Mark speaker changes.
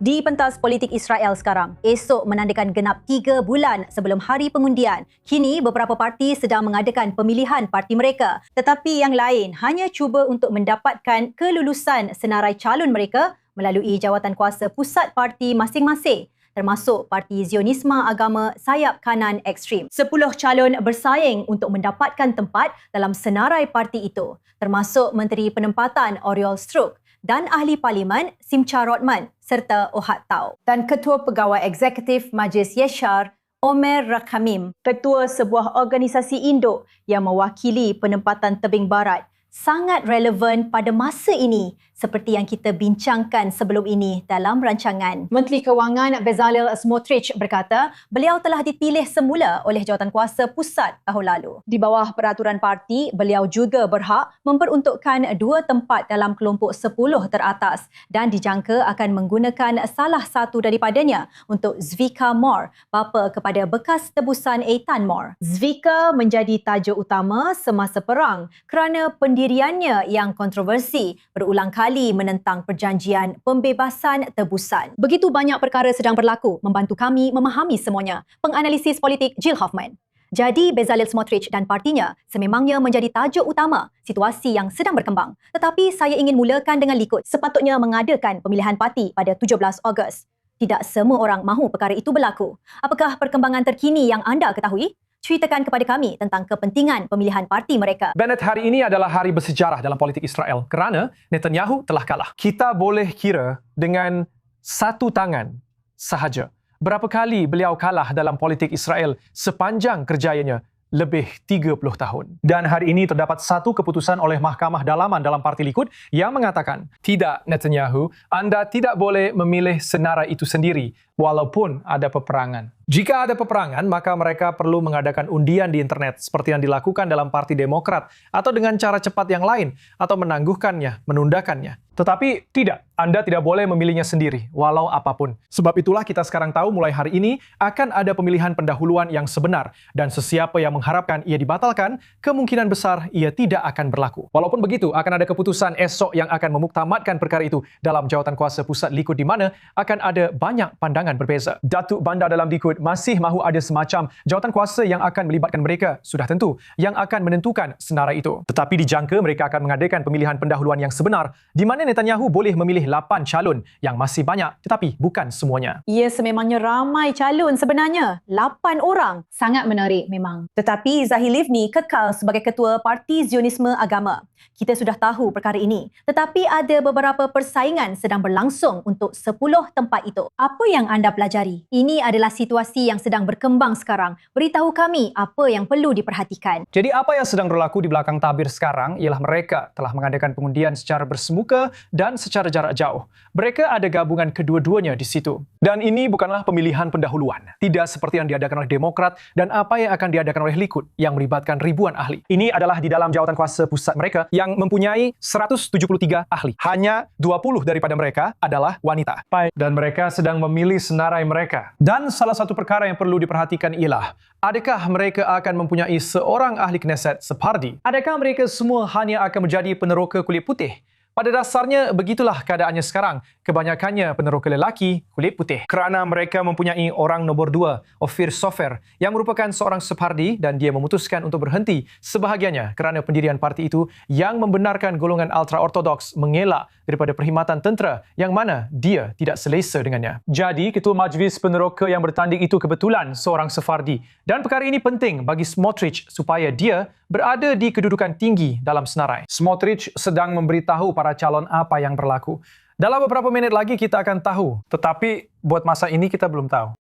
Speaker 1: Di pentas politik Israel sekarang, esok menandakan genap 3 bulan sebelum hari pengundian. Kini beberapa parti sedang mengadakan pemilihan parti mereka. Tetapi yang lain hanya cuba untuk mendapatkan kelulusan senarai calon mereka melalui jawatan kuasa pusat parti masing-masing, termasuk Parti Zionisme Agama Sayap Kanan Ekstrim. 10 calon bersaing untuk mendapatkan tempat dalam senarai parti itu, termasuk Menteri Penempatan Oriol Struk dan Ahli Parlimen Simcha Rotman serta Ohad Tau, dan Ketua Pegawai Eksekutif Majlis Yeshar Omer Rakhamim, ketua sebuah organisasi induk yang mewakili penempatan tebing barat, sangat relevan pada masa ini seperti yang kita bincangkan sebelum ini dalam rancangan. Menteri Kewangan Bezalel Smotrich berkata beliau telah dipilih semula oleh jawatankuasa pusat tahun lalu. Di bawah peraturan parti, beliau juga berhak memperuntukkan 2 tempat dalam kelompok 10 teratas dan dijangka akan menggunakan salah satu daripadanya untuk Zvika Mor, bapa kepada bekas tebusan Eitan Mor. Zvika menjadi tajuk utama semasa perang kerana pendiriannya yang kontroversi berulang kali menentang perjanjian pembebasan tebusan. Begitu banyak perkara sedang berlaku membantu kami memahami semuanya. Penganalisis politik Jill Hoffman. Jadi Bezalel Smotrich dan partinya sememangnya menjadi tajuk utama situasi yang sedang berkembang. Tetapi saya ingin mulakan dengan Likud sepatutnya mengadakan pemilihan parti pada 17 Ogos. Tidak semua orang mahu perkara itu berlaku. Apakah perkembangan terkini yang anda ketahui? Ceritakan kepada kami tentang kepentingan pemilihan parti mereka.
Speaker 2: Bennett, hari ini adalah hari bersejarah dalam politik Israel kerana Netanyahu telah kalah. Kita boleh kira dengan satu tangan sahaja berapa kali beliau kalah dalam politik Israel sepanjang kerjayanya lebih 30 tahun. Dan hari ini terdapat satu keputusan oleh Mahkamah Dalaman dalam Parti Likud yang mengatakan, tidak Netanyahu, anda tidak boleh memilih senarai itu sendiri walaupun ada peperangan. Jika ada peperangan, maka mereka perlu mengadakan undian di internet seperti yang dilakukan dalam Parti Demokrat atau dengan cara cepat yang lain atau menangguhkannya, menundakannya. Tetapi tidak, anda tidak boleh memilihnya sendiri, walau apapun. Sebab itulah kita sekarang tahu mulai hari ini akan ada pemilihan pendahuluan yang sebenar dan sesiapa yang mengharapkan ia dibatalkan, kemungkinan besar ia tidak akan berlaku. Walaupun begitu, akan ada keputusan esok yang akan memuktamadkan perkara itu dalam jawatankuasa pusat Likud di mana akan ada banyak pandangan berbeza. Datuk Bandar dalam Likud masih mahu ada semacam jawatankuasa yang akan melibatkan mereka, sudah tentu, yang akan menentukan senarai itu. Tetapi dijangka mereka akan mengadakan pemilihan pendahuluan yang sebenar di mana Netanyahu boleh memilih 8 calon yang masih banyak tetapi bukan semuanya.
Speaker 1: Ya, sememangnya ramai calon sebenarnya. 8 orang. Sangat menarik memang. Tetapi Zahir Livni kekal sebagai ketua Parti Zionisme Agama. Kita sudah tahu perkara ini. Tetapi ada beberapa persaingan sedang berlangsung untuk 10 tempat itu. Apa yang anda pelajari? Ini adalah situasi yang sedang berkembang sekarang. Beritahu kami apa yang perlu diperhatikan.
Speaker 2: Jadi apa yang sedang berlaku di belakang tabir sekarang ialah mereka telah mengadakan pengundian secara bersemuka dan secara jarak jauh. Mereka ada gabungan kedua-duanya di situ. Dan ini bukanlah pemilihan pendahuluan. Tidak seperti yang diadakan oleh Demokrat dan apa yang akan diadakan oleh Likud yang melibatkan ribuan ahli. Ini adalah di dalam jawatankuasa pusat mereka yang mempunyai 173 ahli. Hanya 20 daripada mereka adalah wanita. Dan mereka sedang memilih senarai mereka. Dan salah satu perkara yang perlu diperhatikan ialah, adakah mereka akan mempunyai seorang ahli Knesset Sephardi? Adakah mereka semua hanya akan menjadi peneroka kulit putih? Pada dasarnya, begitulah keadaannya sekarang. Kebanyakannya peneroka lelaki kulit putih. Kerana mereka mempunyai orang nombor 2, Ofir Sofer, yang merupakan seorang Sephardi dan dia memutuskan untuk berhenti sebahagiannya kerana pendirian parti itu yang membenarkan golongan ultra-ortodoks mengelak daripada perkhidmatan tentera yang mana dia tidak selesa dengannya. Jadi, Ketua Majlis Peneroka yang bertanding itu kebetulan seorang Sephardi. Dan perkara ini penting bagi Smotrich supaya dia berada di kedudukan tinggi dalam senarai. Smotrich sedang memberitahu para calon apa yang berlaku. Dalam beberapa minit lagi kita akan tahu, tetapi buat masa ini kita belum tahu.